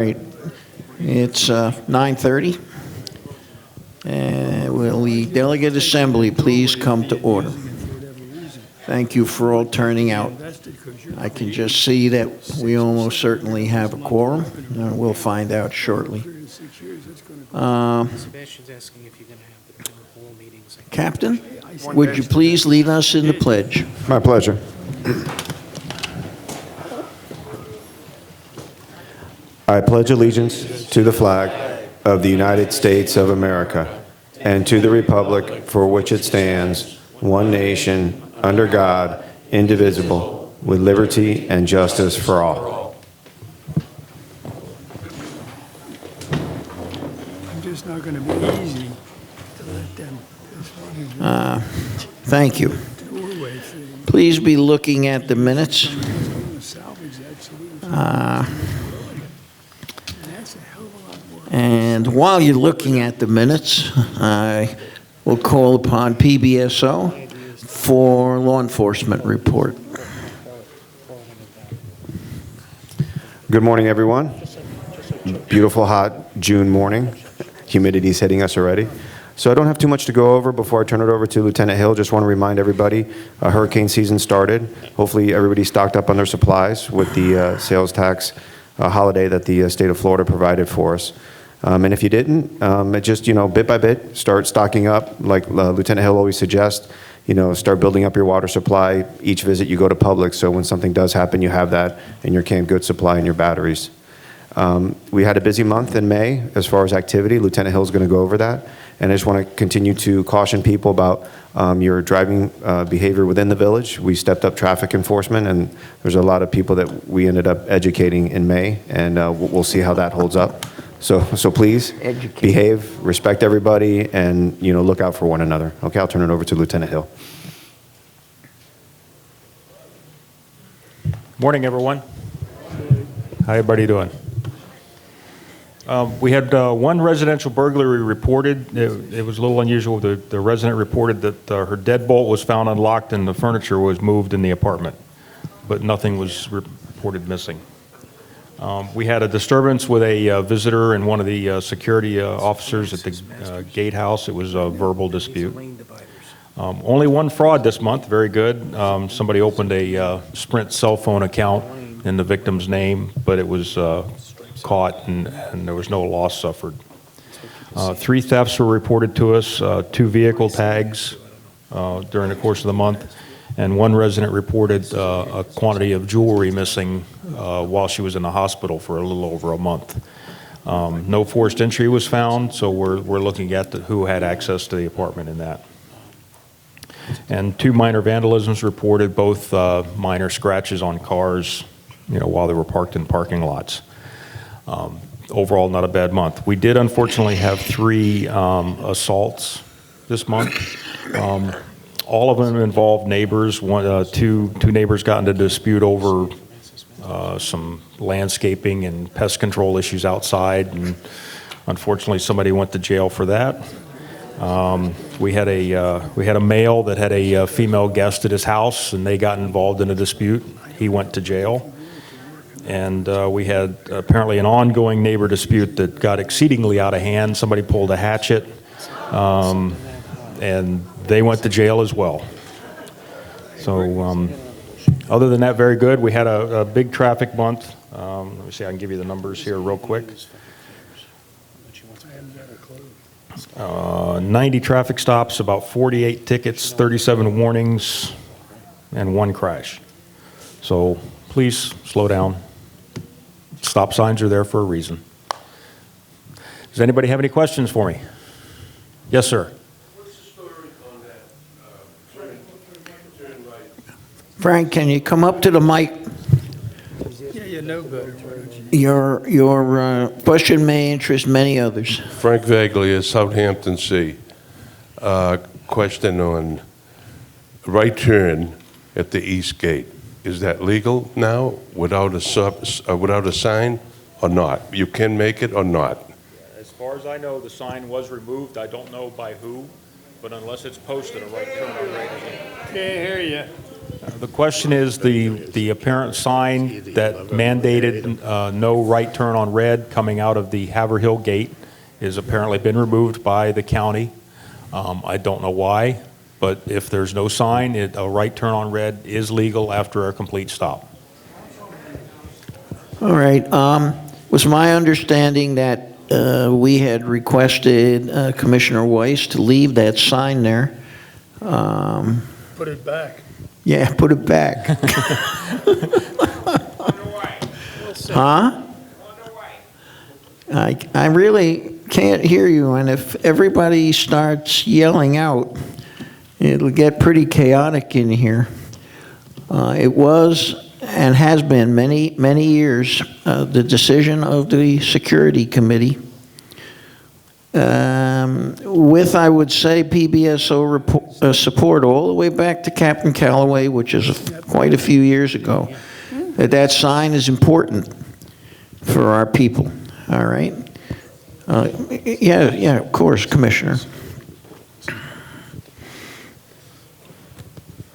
Right. It's 9:30. Will the delegate assembly please come to order? Thank you for all turning out. I can just see that we almost certainly have a quorum, and we'll find out shortly. Sebastian's asking if you're going to have the town hall meetings. Captain, would you please lead us in the pledge? My pleasure. I pledge allegiance to the flag of the United States of America and to the republic for which it stands, one nation, under God, indivisible, with liberty and justice for all. It's just not going to be easy to let them, Thank you. doorway thing, Please be looking at the minutes. salvage that so we can. And that's a hell of a lot more. And while you're looking at the minutes, I will call upon PBSO for law enforcement report. Good morning, everyone. Beautiful, hot June morning. Humidity's hitting us already. So I don't have too much to go over before I turn it over to Lieutenant Hill. Just want to remind everybody, hurricane season started. Hopefully everybody stocked up on their supplies with the sales tax holiday that the state of Florida provided for us. And if you didn't, it just, bit by bit, start stocking up, like Lieutenant Hill always suggests. Start building up your water supply. Each visit you go to Publix, so when something does happen, you have that in your canned goods supply and your batteries. We had a busy month in May as far as activity. Lieutenant Hill is going to go over that. And I just want to continue to caution people about your driving behavior within the village. We stepped up traffic enforcement, and there's a lot of people that we ended up educating in May, and we'll see how that holds up. So please behave, respect everybody, and look out for one another. Okay, I'll turn it over to Lieutenant Hill. Morning, everyone. How everybody doing? We had one residential burglary reported. It was a little unusual. The resident reported that her deadbolt was found unlocked and the furniture was moved in the apartment, but nothing was reported missing. We had a disturbance with a visitor and one of the security officers at the gatehouse. It was a verbal dispute. Only one fraud this month, very good. Somebody opened a Sprint cell phone account in the victim's name, but it was caught and there was no loss suffered. 3 thefts were reported to us, 2 vehicle tags during the course of the month, and one resident reported a quantity of jewelry missing while she was in the hospital for a little over a month. No forced entry was found, so we're looking at who had access to the apartment in that. And 2 minor vandalisms reported, both minor scratches on cars, while they were parked in parking lots. Overall, not a bad month. We did unfortunately have 3 assaults this month. All of them involved neighbors. Two neighbors got into a dispute over some landscaping and pest control issues outside, and unfortunately somebody went to jail for that. We had a male that had a female guest at his house, and they got involved in a dispute. He went to jail. And we had apparently an ongoing neighbor dispute that got exceedingly out of hand. Somebody pulled a hatchet, and they went to jail as well. So other than that, very good. We had a big traffic month. Let me see, I can give you the numbers here real quick. 90 traffic stops, about 48 tickets, 37 warnings, and 1 crash. So please slow down. Stop signs are there for a reason. Does anybody have any questions for me? Yes, sir. What's the story on that turn right? Frank, can you come up to the mic? Yeah, you know better, don't you? Your question may interest many others. Frank Vaglia, Southampton C. Question on right turn at the east gate. Is that legal now without a sign or not? You can make it or not? As far as I know, the sign was removed. I don't know by who, but unless it's posted, a right turn on right. Can't hear you. The question is, the apparent sign that mandated no right turn on red coming out of the Haverhill Gate has apparently been removed by the county. I don't know why, but if there's no sign, a right turn on red is legal after a complete stop. All right. Was my understanding that we had requested Commissioner Weiss to leave that sign there? Put it back. Yeah, put it back. Huh? I really can't hear you, and if everybody starts yelling out, it'll get pretty chaotic in here. It was and has been many, many years the decision of the Security Committee with, I would say, PBSO support all the way back to Captain Calloway, which is quite a few years ago, that sign is important for our people. All right? Yeah, of course, Commissioner.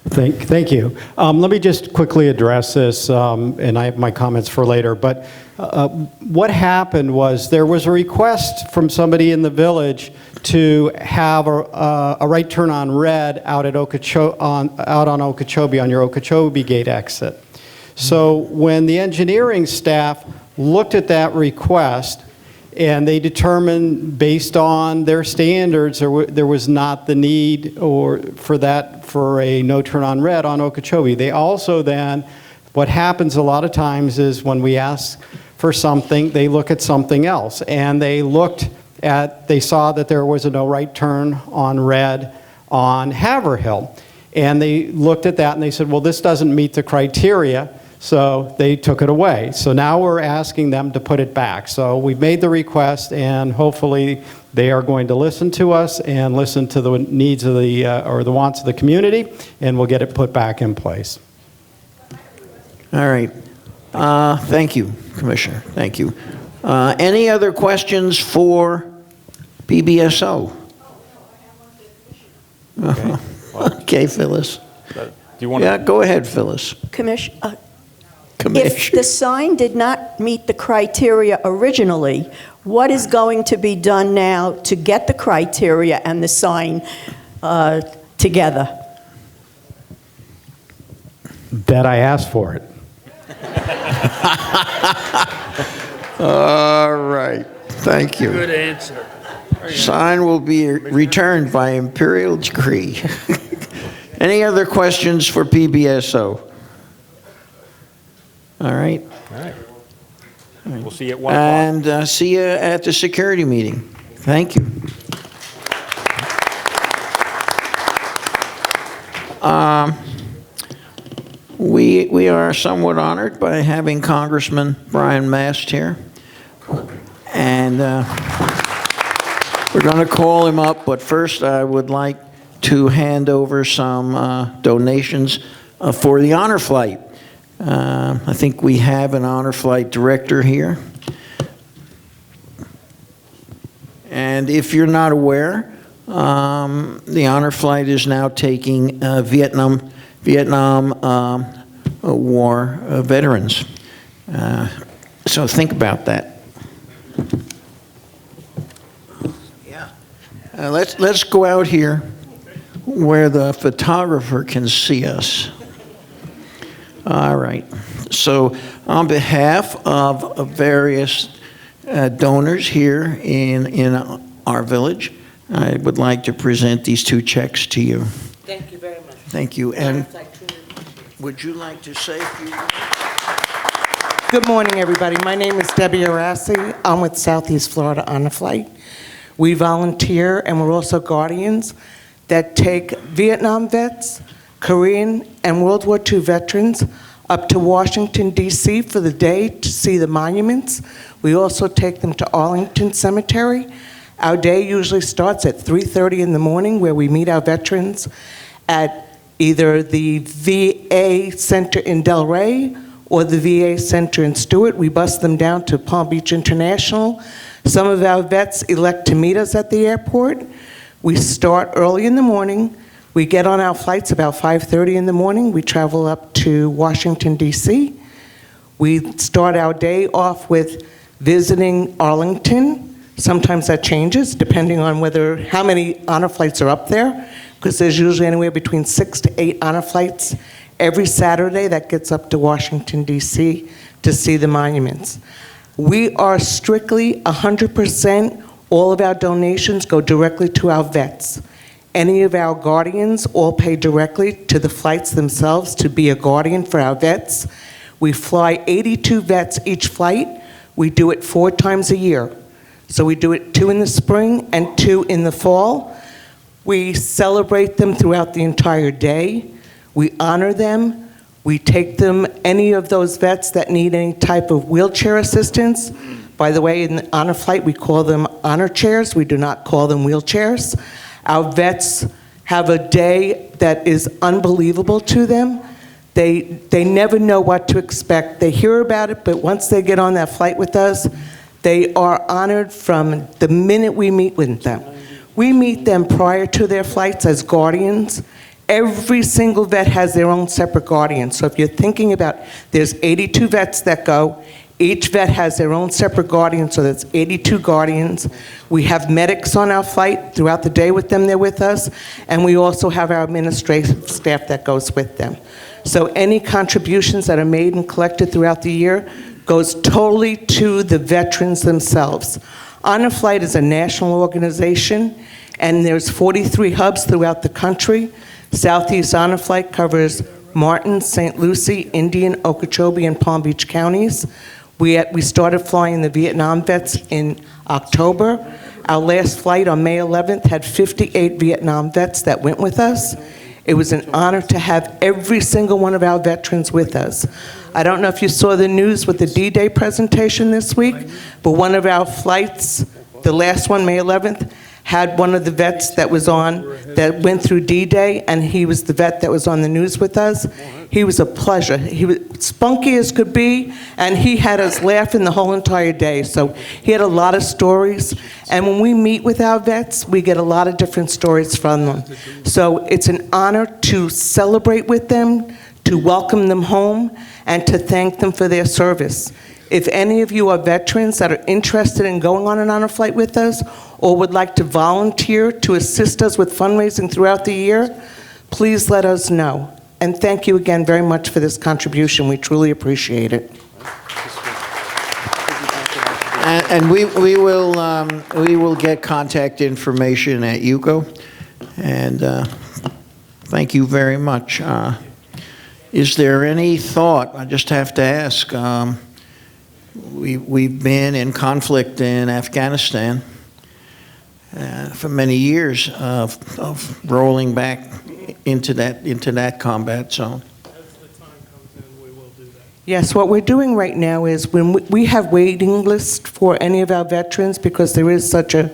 Thank you. Let me just quickly address this, and I have my comments for later. But what happened was there was a request from somebody in the village to have a right turn on red out at out on Okeechobee, on your Okeechobee Gate exit. So when the engineering staff looked at that request, and they determined, based on their standards, there was not the need for a no turn on red on Okeechobee. They also then, what happens a lot of times is when we ask for something, they look at something else, and they saw that there was a no right turn on red on Haverhill, and they looked at that and they said, well, this doesn't meet the criteria. So they took it away. So now we're asking them to put it back. So we've made the request, and hopefully they are going to listen to us and listen to the needs of or the wants of the community, and we'll get it put back in place. All right. Thank you, Commissioner. Thank you. Any other questions for PBSO? Okay, Phyllis. Do you want Yeah, go ahead, Phyllis. If the sign did not meet the criteria originally, what is going to be done now to get the criteria and the sign together? That I asked for it. All right. Thank you. Good answer. Sign will be returned by imperial decree. Any other questions for PBSO? All right. All right. We'll see you at 1 o'clock. And see you at the security meeting. Thank you. We are somewhat honored by having Congressman Brian Mast here. And we're going to call him up, but first I would like to hand over some donations for the honor flight. I think we have an honor flight director here. And if you're not aware, the honor flight is now taking Vietnam War veterans. So think about that. Yeah. Let's go out here where the photographer can see us. All right. So on behalf of various donors here in our village, I would like to present these two checks to you. Thank you very much. Thank you. And would you like to say a few words? Good morning, everybody. My name is Debbie Arasi. I'm with Southeast Florida Honor Flight. We volunteer, and we're also guardians that take Vietnam vets, Korean and World War II veterans up to Washington, D.C. for the day to see the monuments. We also take them to Arlington Cemetery. Our day usually starts at 3:30 in the morning, where we meet our veterans at either the VA Center in Delray or the VA Center in Stewart. We bus them down to Palm Beach International. Some of our vets elect to meet us at the airport. We start early in the morning. We get on our flights about 5:30 in the morning. We travel up to Washington, D.C. We start our day off with visiting Arlington. Sometimes that changes depending on how many honor flights are up there, because there's usually anywhere between 6 to 8 honor flights every Saturday that gets up to Washington, D.C. to see the monuments. We are strictly 100%, all of our donations go directly to our vets. Any of our guardians all pay directly to the flights themselves to be a guardian for our vets. We fly 82 vets each flight. We do it 4 times a year. So we do it 2 in the spring and 2 in the fall. We celebrate them throughout the entire day. We honor them. We take them, any of those vets that need any type of wheelchair assistance. By the way, in the honor flight, we call them honor chairs. We do not call them wheelchairs. Our vets have a day that is unbelievable to them. They never know what to expect. They hear about it, but once they get on that flight with us, they are honored from the minute we meet with them. We meet them prior to their flights as guardians. Every single vet has their own separate guardian. So if you're thinking about, there's 82 vets that go. Each vet has their own separate guardian, so that's 82 guardians. We have medics on our flight throughout the day with them, they're with us, and we also have our administrative staff that goes with them. So any contributions that are made and collected throughout the year goes totally to the veterans themselves. Honor Flight is a national organization, and there's 43 hubs throughout the country. Southeast Honor Flight covers Martin, St. Lucie, Indian, Okeechobee, and Palm Beach counties. We started flying the Vietnam vets in October. Our last flight on May 11th had 58 Vietnam vets that went with us. It was an honor to have every single one of our veterans with us. I don't know if you saw the news with the D-Day presentation this week, but one of our flights, the last one, May 11th, had one of the vets that was on, that went through D-Day, and he was the vet that was on the news with us. He was a pleasure. He was spunky as could be, and he had us laughing the whole entire day. So he had a lot of stories, and when we meet with our vets, we get a lot of different stories from them. So it's an honor to celebrate with them, to welcome them home, and to thank them for their service. If any of you are veterans that are interested in going on an honor flight with us, or would like to volunteer to assist us with fundraising throughout the year, please let us know. And thank you again very much for this contribution. We truly appreciate it. And we will get contact information at UCO. And thank you very much. Is there any thought, I just have to ask, we've been in conflict in Afghanistan for many years of rolling back into that combat zone. As the time comes in, we will do that. Yes, what we're doing right now is when we have waiting lists for any of our veterans, because there is such a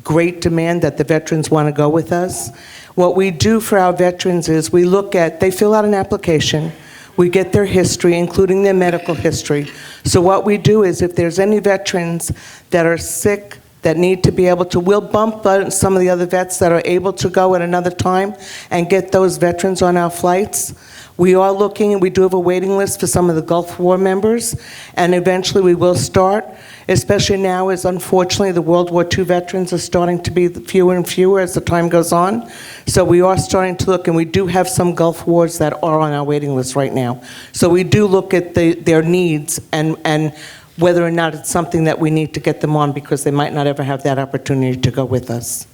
great demand that the veterans want to go with us. What we do for our veterans is they fill out an application, we get their history, including their medical history. So what we do is if there's any veterans that are sick, that need to be able to, we'll bump some of the other vets that are able to go at another time and get those veterans on our flights. We are looking, and we do have a waiting list for some of the Gulf War members, and eventually we will start, especially now as unfortunately the World War II veterans are starting to be fewer and fewer as the time goes on. So we are starting to look, and we do have some Gulf Wars that are on our waiting list right now. So we do look at their needs and whether or not it's something that we need to get them on, because they might not ever have that opportunity to go with us.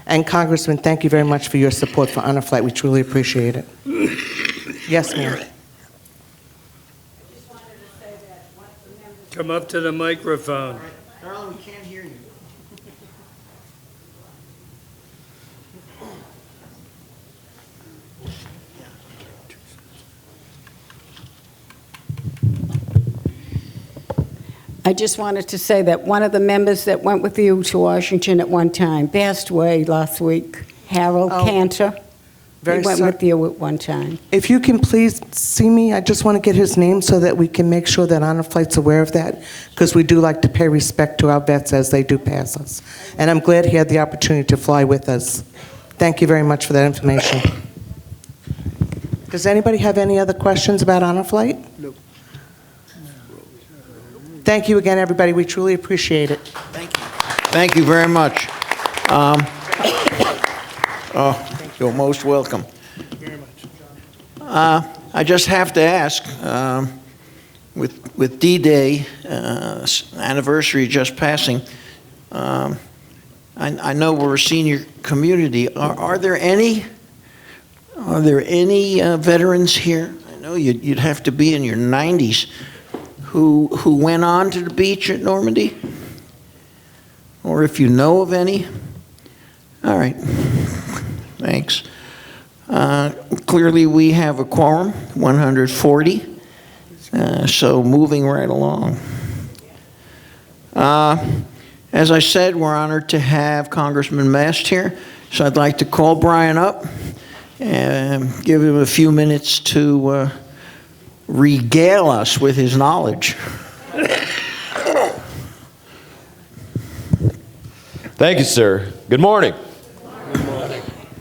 And Congressman, thank you very much for your support for Honor Flight. We truly appreciate it. Yes, ma'am. Come up to the microphone. Carolyn, we can't hear you. I just wanted to say that one of the members that went with you to Washington at one time passed away last week, Harold Cantor. He went with you at one time. If you can please see me, I just want to get his name so that we can make sure that Honor Flight's aware of that, because we do like to pay respect to our vets as they do pass us. And I'm glad he had the opportunity to fly with us. Thank you very much for that information. Does anybody have any other questions about Honor Flight? Nope. Thank you again, everybody. We truly appreciate it. Thank you very much. You're most welcome. I just have to ask, with D-Day anniversary just passing, I know we're a senior community. Are there any veterans here? I know you'd have to be in your 90s who went on to the beach at Normandy, or if you know of any. All right. Thanks. Clearly, we have a quorum, 140. So moving right along. As I said, we're honored to have Congressman Mast here. So I'd like to call Brian up and give him a few minutes to regale us with his knowledge. Thank you, sir. Good morning.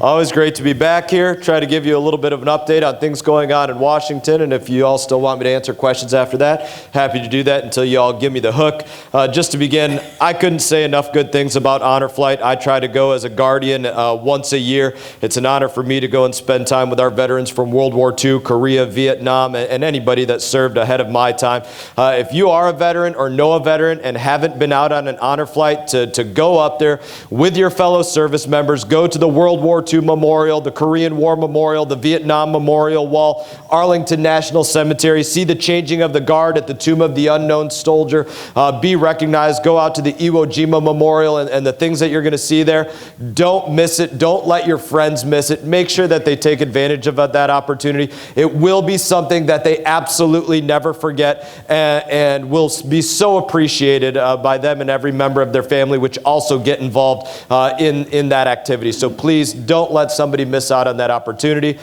Always great to be back here. Try to give you a little bit of an update on things going on in Washington, and if you all still want me to answer questions after that, happy to do that until you all give me the hook. Just to begin, I couldn't say enough good things about Honor Flight. I try to go as a guardian once a year. It's an honor for me to go and spend time with our veterans from World War II, Korea, Vietnam, and anybody that served ahead of my time. If you are a veteran or know a veteran and haven't been out on an Honor Flight, to go up there with your fellow service members, go to the World War II Memorial, the Korean War Memorial, the Vietnam Memorial Wall, Arlington National Cemetery, see the changing of the guard at the Tomb of the Unknown Soldier, be recognized, go out to the Iwo Jima Memorial and the things that you're going to see there. Don't miss it. Don't let your friends miss it. Make sure that they take advantage of that opportunity. It will be something that they absolutely never forget and will be so appreciated by them and every member of their family, which also get involved in that activity. So please don't let somebody miss out on that opportunity.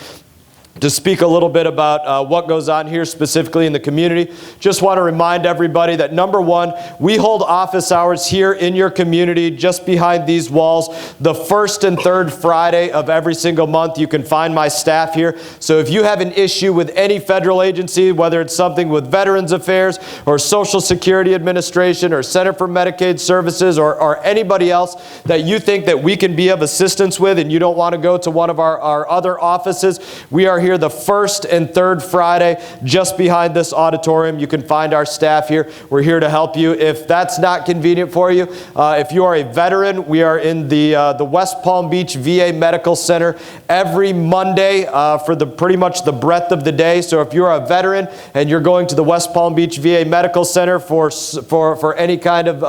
To speak a little bit about what goes on here specifically in the community, just want to remind everybody that number one, we hold office hours here in your community just behind these walls the first and third Friday of every single month. You can find my staff here. So if you have an issue with any federal agency, whether it's something with Veterans Affairs or Social Security Administration or Center for Medicaid Services or anybody else that you think that we can be of assistance with and you don't want to go to one of our other offices, we are here the first and third Friday just behind this auditorium. You can find our staff here. We're here to help you. If that's not convenient for you, if you are a veteran, we are in the West Palm Beach VA Medical Center every Monday for pretty much the breadth of the day. So if you're a veteran and you're going to the West Palm Beach VA Medical Center for any kind of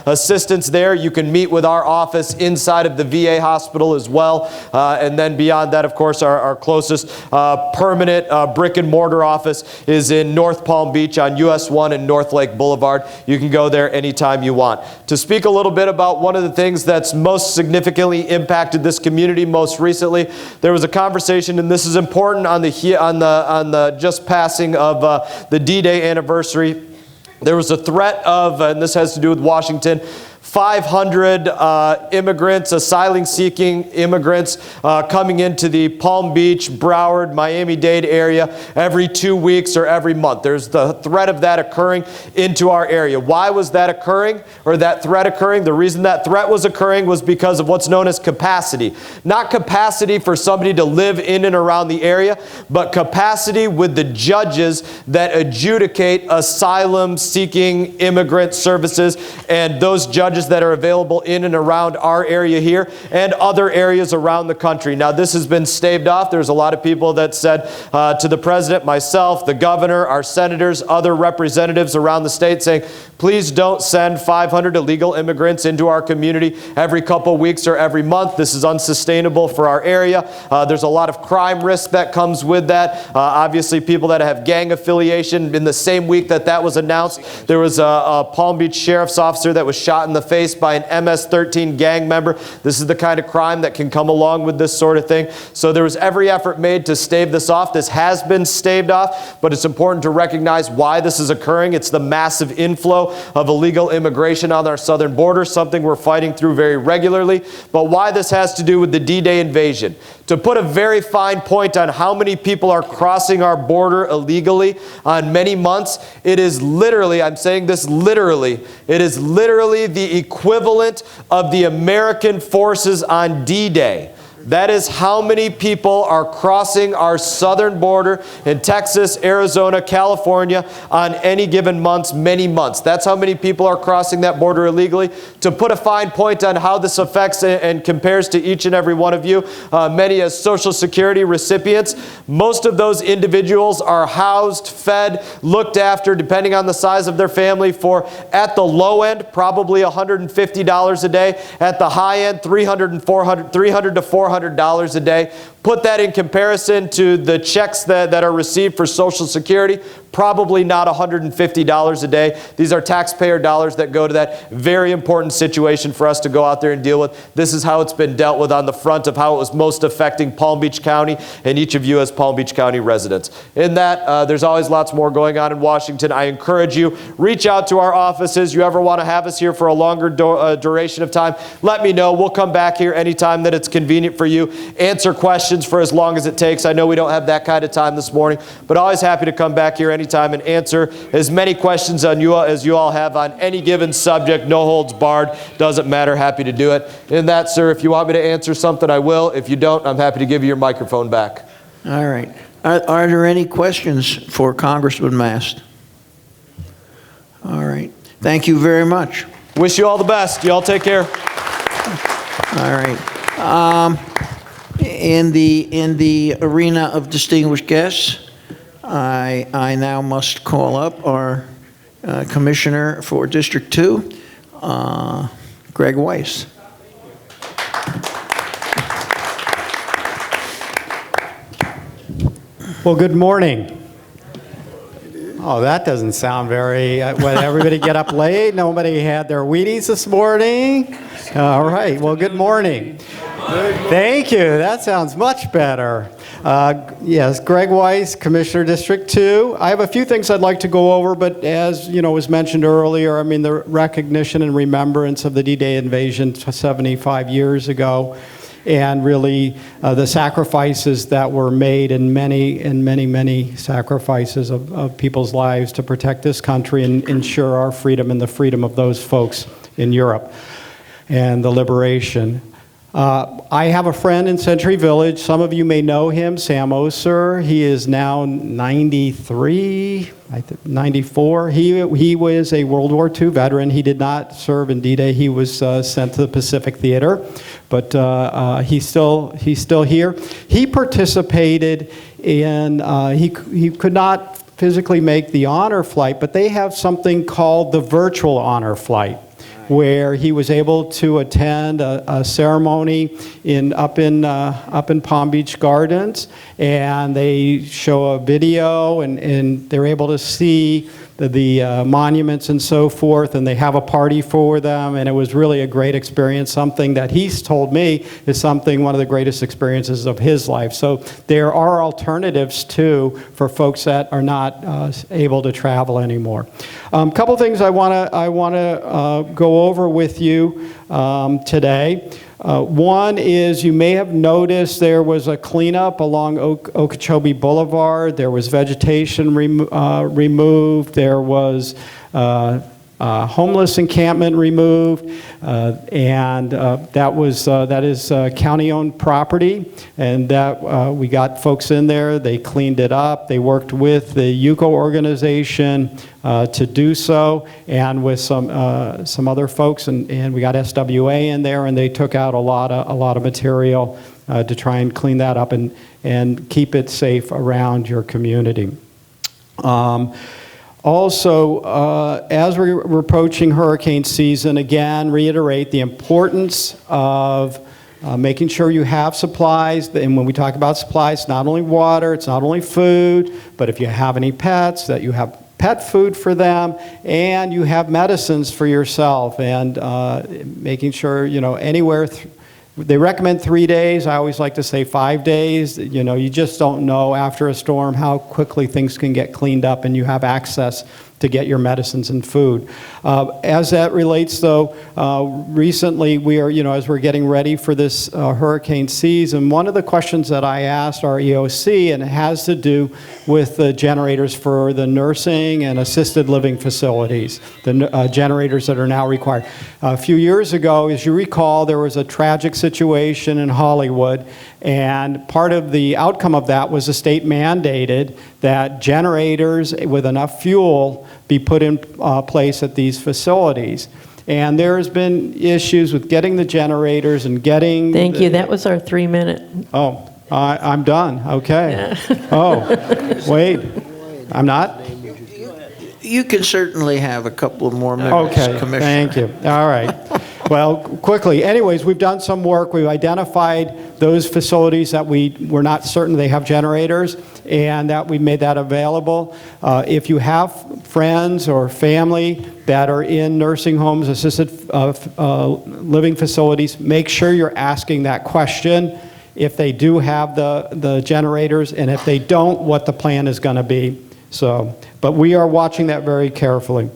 assistance there, you can meet with our office inside of the VA hospital as well. And then beyond that, of course, our closest permanent brick and mortar office is in North Palm Beach on US 1 and North Lake Boulevard. You can go there anytime you want. To speak a little bit about one of the things that's most significantly impacted this community most recently, there was a conversation, and this is important on the just passing of the D-Day anniversary. There was a threat of, and this has to do with Washington, 500 immigrants, asylum-seeking immigrants coming into the Palm Beach, Broward, Miami-Dade area every 2 weeks or every month. There's the threat of that occurring into our area. Why was that occurring, or that threat occurring? The reason that threat was occurring was because of what's known as capacity. Not capacity for somebody to live in and around the area, but capacity with the judges that adjudicate asylum-seeking immigrant services, and those judges that are available in and around our area here and other areas around the country. Now, this has been staved off. There's a lot of people that said to the president, myself, the governor, our senators, other representatives around the state saying, please don't send 500 illegal immigrants into our community every couple weeks or every month. This is unsustainable for our area. There's a lot of crime risk that comes with that. Obviously, people that have gang affiliation. In the same week that was announced, there was a Palm Beach sheriff's officer that was shot in the face by an MS-13 gang member. This is the kind of crime that can come along with this sort of thing. So there was every effort made to stave this off. This has been staved off, but it's important to recognize why this is occurring. It's the massive inflow of illegal immigration on our southern border, something we're fighting through very regularly. But why this has to do with the D-Day invasion. To put a very fine point on how many people are crossing our border illegally on many months, it is literally, I'm saying this literally, it is literally the equivalent of the American forces on D-Day. That is how many people are crossing our southern border in Texas, Arizona, California on any given month, many months. That's how many people are crossing that border illegally. To put a fine point on how this affects and compares to each and every one of you, many as Social Security recipients, most of those individuals are housed, fed, looked after, depending on the size of their family, for, at the low end, probably $150 a day. At the high end, $300 to $400 a day. Put that in comparison to the checks that are received for Social Security, probably not $150 a day. These are taxpayer dollars that go to that very important situation for us to go out there and deal with. This is how it's been dealt with on the front of how it was most affecting Palm Beach County and each of you as Palm Beach County residents. In that, there's always lots more going on in Washington. I encourage you, reach out to our offices. You ever want to have us here for a longer duration of time, let me know. We'll come back here anytime that it's convenient for you. Answer questions for as long as it takes. I know we don't have that kind of time this morning, but always happy to come back here anytime and answer as many questions on you as you all have on any given subject. No holds barred. Doesn't matter. Happy to do it. In that, sir, if you want me to answer something, I will. If you don't, I'm happy to give you your microphone back. All right. Are there any questions for Congressman Mast? All right. Thank you very much. Wish you all the best. You all take care. All right. In the arena of distinguished guests, I now must call up our Commissioner for District 2, Greg Weiss. Well, good morning. Oh, that doesn't sound very, what, everybody get up late? Nobody had their Wheaties this morning? All right, well, good morning. Thank you, that sounds much better. Yes, Greg Weiss, Commissioner District 2. I have a few things I'd like to go over, but as was mentioned earlier, I mean, the recognition and remembrance of the D-Day invasion 75 years ago, and really the sacrifices that were made, and many sacrifices of people's lives to protect this country and ensure our freedom and the freedom of those folks in Europe and the liberation. I have a friend in Century Village. Some of you may know him, Sam Oser. He is now 93, 94. He was a World War II veteran. He did not serve in D-Day. He was sent to the Pacific Theater, but he's still here. He participated in, he could not physically make the honor flight, but they have something called the virtual honor flight, where he was able to attend a ceremony up in Palm Beach Gardens, and they show a video, and they're able to see the monuments and so forth, and they have a party for them, and it was really a great experience, something that he's told me is one of the greatest experiences of his life. So there are alternatives too for folks that are not able to travel anymore. A couple things I want to go over with you today. One is, you may have noticed there was a cleanup along Okeechobee Boulevard. There was vegetation removed. There was homeless encampment removed, and that is county-owned property, and that we got folks in there. They cleaned it up. They worked with the UCO organization to do so, and with some other folks, and we got SWA in there, and they took out a lot of material to try and clean that up and keep it safe around your community. Also, as we're approaching hurricane season, again, reiterate the importance of making sure you have supplies. And when we talk about supplies, it's not only water, it's not only food, but if you have any pets, that you have pet food for them, and you have medicines for yourself, and making sure, anywhere. They recommend 3 days. I always like to say 5 days. You just don't know after a storm how quickly things can get cleaned up, and you have access to get your medicines and food. As that relates, though, recently we are, as we're getting ready for this hurricane season, one of the questions that I asked our EOC, and it has to do with the generators for the nursing and assisted living facilities, the generators that are now required. A few years ago, as you recall, there was a tragic situation in Hollywood, and part of the outcome of that was the state mandated that generators with enough fuel be put in place at these facilities. And there's been issues with getting the generators and getting... Thank you. That was our 3-minute. Oh, I'm done. Okay. Oh, wait. I'm not? You can certainly have a couple of more minutes, Okay, Commissioner. thank you. All right. Well, quickly, anyways, we've done some work. We've identified those facilities that we're not certain they have generators, and that we made that available. If you have friends or family that are in nursing homes, assisted living facilities, make sure you're asking that question if they do have the generators, and if they don't, what the plan is going to be. So, but we are watching that very carefully.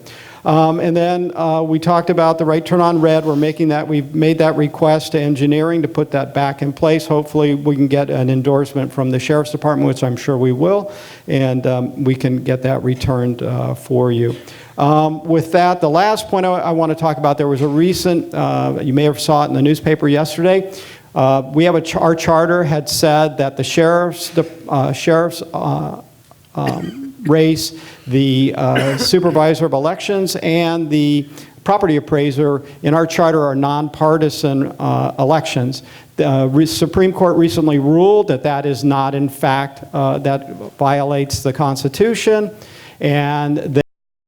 And then we talked about the right turn on red. We've made that request to engineering to put that back in place. Hopefully we can get an endorsement from the Sheriff's Department, which I'm sure we will, and we can get that returned for you. With that, the last point I want to talk about, there was a recent, you may have saw it in the newspaper yesterday, we have our charter had said that the sheriff's race, the supervisor of elections, and the property appraiser in our charter are nonpartisan elections. The Supreme Court recently ruled that that is not, in fact, that violates the Constitution, and